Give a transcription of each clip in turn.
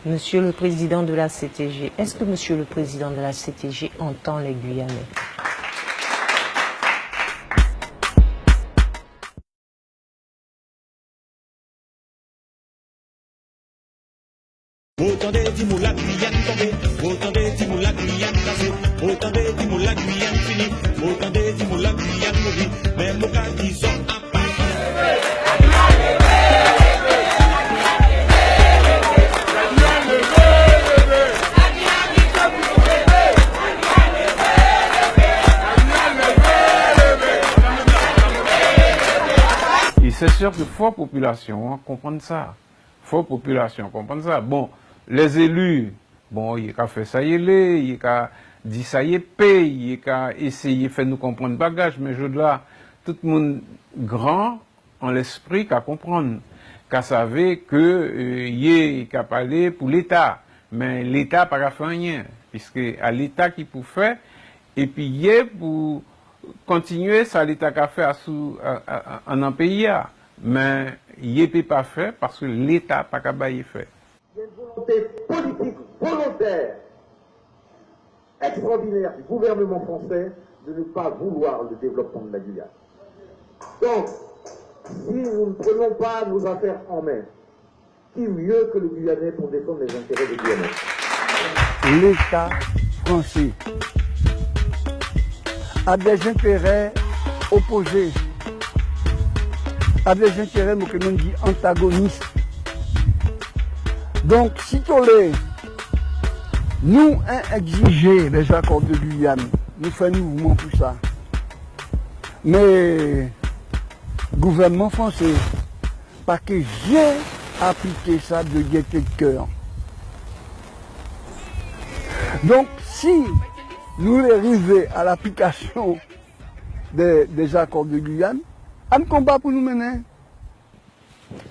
Monsieur le Président de la CTG, est-ce que Monsieur le Président de la CTG entend les Guyanais? Autant des Timou la Guyane tombée, autant des Timou la Guyane cassée, autant des Timou la Guyane finie, autant des Timou la Guyane mourie, même au cas qui sont à part. Et c'est sûr que faut population comprendre ça. Faut population comprendre ça. Bon, les élus, bon, il a fait ça y est, il a dit ça y est, il a essayé de faire nous comprendre bagage, mais je dois tout le monde grand en l'esprit qu'à comprendre, qu'à savoir que il a parlé pour l'État, mais l'État n'a pas fait rien, puisque à l'État qui peut faire, et puis il est pour continuer ça l'État a fait en un pays, mais il ne peut pas faire parce que l'État n'a pas fait. Il y a une volonté politique volontaire extraordinaire du gouvernement français de ne pas vouloir le développement de la Guyane. Donc, si nous ne prenons pas nos affaires en main, qui mieux que le Guyanais pour défendre les intérêts des Guyanais? L'État français a des intérêts opposés, a des intérêts que l'on dit antagonistes. Donc, si nous exiger les accords de Guyane, nous faisons un mouvement pour ça. Mais le gouvernement français, parce que j'ai appliqué ça de gaieté de cœur. Donc, si nous arrivons à l'application des accords de Guyane, un combat pour nous mener.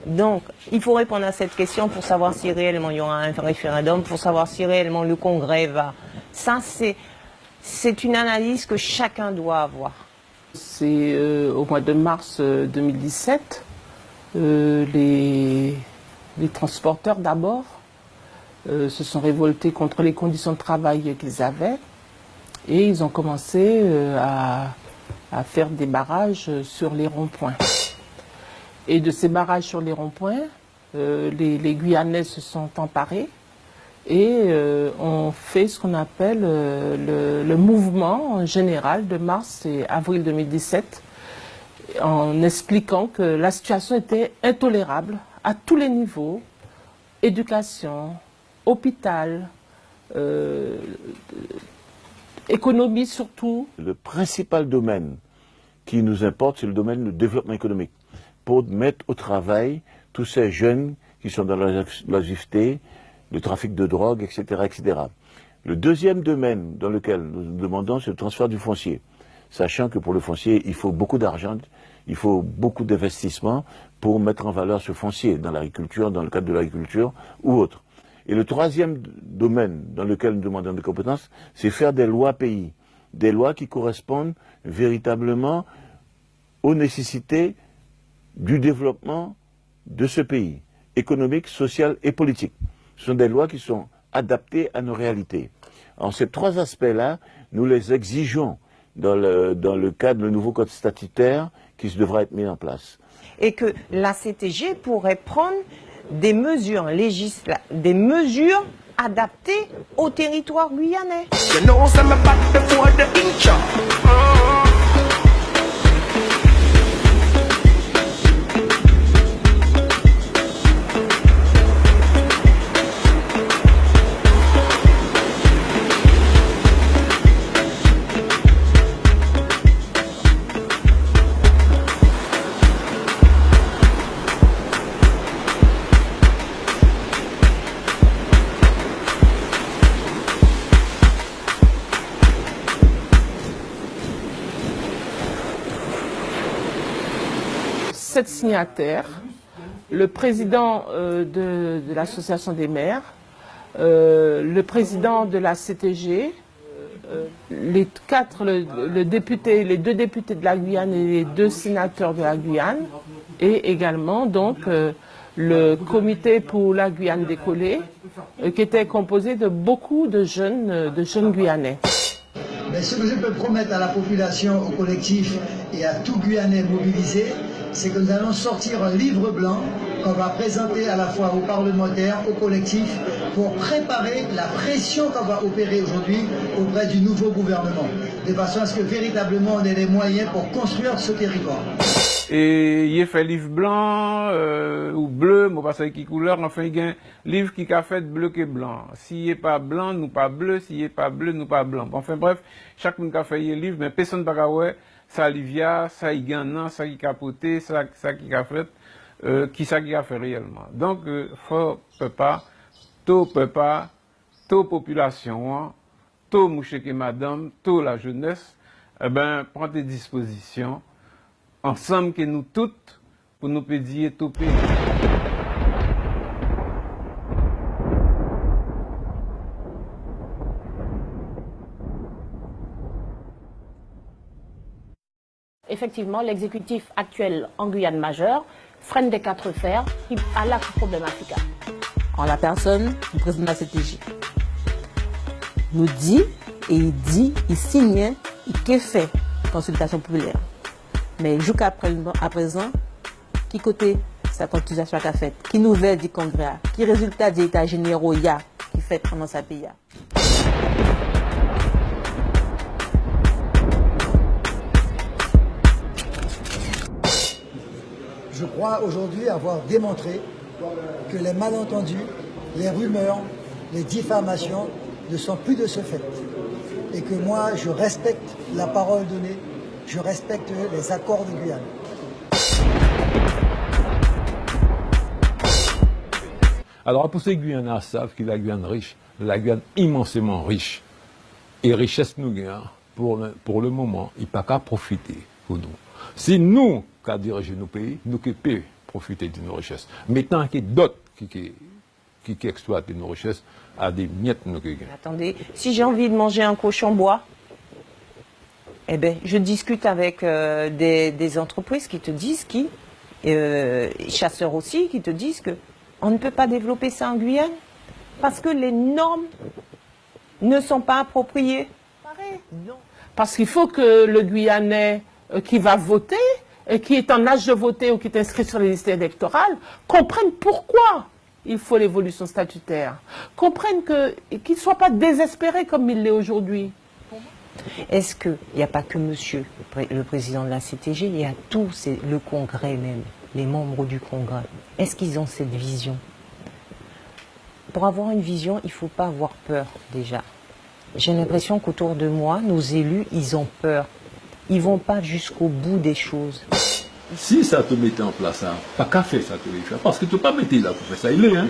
Donc, il faut répondre à cette question pour savoir si réellement il y aura un référendum, pour savoir si réellement le Congrès va. Ça, c'est une analyse que chacun doit avoir. C'est au mois de mars 2017, les transporteurs d'abord se sont révoltés contre les conditions de travail qu'ils avaient et ils ont commencé à faire des barrages sur les ronds-points. Et de ces barrages sur les ronds-points, les Guyanais se sont emparés et ont fait ce qu'on appelle le mouvement général de mars et avril 2017 en expliquant que la situation était intolérable à tous les niveaux, éducation, hôpital, économie surtout. Le principal domaine qui nous importe, c'est le domaine du développement économique, pour mettre au travail tous ces jeunes qui sont dans l'oisiveté, le trafic de drogue, etc., etc. Le deuxième domaine dans lequel nous demandons, c'est le transfert du foncier, sachant que pour le foncier, il faut beaucoup d'argent, il faut beaucoup d'investissements pour mettre en valeur ce foncier dans l'agriculture, dans le cadre de l'agriculture ou autre. Et le troisième domaine dans lequel nous demandons des compétences, c'est faire des lois pays, des lois qui correspondent véritablement aux nécessités du développement de ce pays, économique, social et politique. Ce sont des lois qui sont adaptées à nos réalités. En ces trois aspects-là, nous les exigeons dans le cadre du nouveau code statutaire qui devra être mis en place. Et que la CTG pourrait prendre des mesures des mesures adaptées au territoire guyanais. 7 signataires, le président de l'association des maires, le président de la CTG, les deux députés de la Guyane et les 2 sénateurs de la Guyane, et également donc le comité pour la Guyane décollée, qui était composé de beaucoup de jeunes Guyanais. Mais ce que je peux promettre à la population, au collectif et à tout Guyanais mobilisé, c'est que nous allons sortir un livre blanc qu'on va présenter à la fois aux parlementaires, aux collectifs, pour préparer la pression qu'on va opérer aujourd'hui auprès du nouveau gouvernement, de façon à ce que véritablement on ait les moyens pour construire ce territoire. Et il a fait livre blanc ou bleu, moi pas qui couleur, enfin il y a un livre qui a fait bleu que blanc. S'il n'est pas blanc, nous pas bleu, s'il n'est pas bleu, nous pas blanc. Enfin bref, chaque monde a fait un livre, mais personne n'a pas ouais, ça Livia, ça y gagne, ça qui capoté, ça qui a fait, qui ça qui a fait réellement. Donc faut pas, tout population, tout mouché que madame, tout la jeunesse, eh ben prend des dispositions. Ensemble que nous toutes, pour nous pédier tout pays. Effectivement, l'exécutif actuel en Guyane majeure freine des 4 fers qui a la problème africain. En la personne du président de la CTG nous dit, et il signe, il fait consultation populaire. Mais jusqu'à présent, qui côté sa consultation a fait, qui nouvelle du Congrès, qui résultat des états généraux il y a, qui fait pendant sa pays. Je crois aujourd'hui avoir démontré que les malentendus, les rumeurs, les diffamations ne sont plus de ce fait. Et que moi, je respecte la parole donnée, je respecte les accords de Guyane. Alors, pour ces Guyanais savent que la Guyane riche, la Guyane immensément riche. Et richesse nous gagnons, pour le moment, il n'y a pas qu'à profiter pour nous. C'est nous qui dirigons nos pays, nous qui pouvons profiter de nos richesses. Maintenant qu'il y a d'autres qui exploitent nos richesses, à des miettes nous gagnons. Attendez, si j'ai envie de manger un cochon bois, eh ben, je discute avec des entreprises qui te disent, chasseurs aussi, qui te disent que on ne peut pas développer ça en Guyane parce que les normes ne sont pas appropriées. Non. Parce qu'il faut que le Guyanais qui va voter, qui est en âge de voter ou qui est inscrit sur les listes électorales, comprenne pourquoi il faut l'évolution statutaire. Comprenne qu'il ne soit pas désespéré comme il l'est aujourd'hui. Est-ce qu'il n'y a pas que monsieur, le président de la CTG, il y a tous, le Congrès même, les membres du Congrès. Est-ce qu'ils ont cette vision? Pour avoir une vision, il ne faut pas avoir peur déjà. J'ai l'impression qu'autour de moi, nos élus, ils ont peur. Ils ne vont pas jusqu'au bout des choses. Si ça te mettait en place, hein, pas qu'à faire ça, parce que tu ne peux pas mettre là pour faire ça, il est. Hein.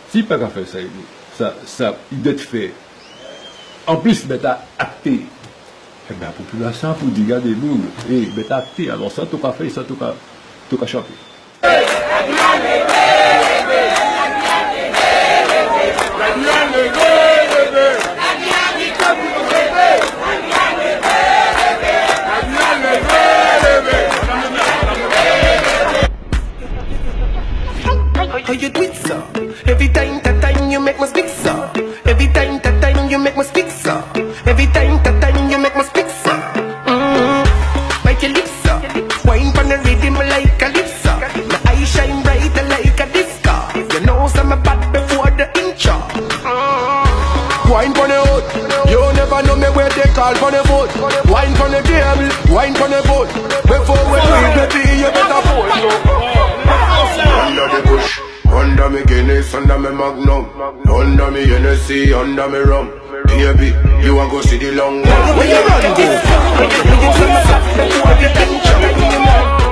Si pas qu'à faire ça, il doit être fait. En plus, d'être acté. Eh bien, la population, pour dire, regardez-nous, et d'être acté. Alors ça, tu peux faire ça, tu peux chanter. How you do it, sir? Every time you make me speak, sir. Every time you make me speak, sir. Every time you make me speak, sir. Bite your lips, sir. Wine on the rhythm like calypso. My eyes shine brighter like a disco. You know some bad before the intro. Wine on the hood. You never know me where they call for the boat. Wine on the table, wine on the boat. Before we do it, baby, you better hold. Under the bush, under me Guinness, under me Magnum, under me Hennessy, under me rum. Baby, you want go see the long one. Where you run, go?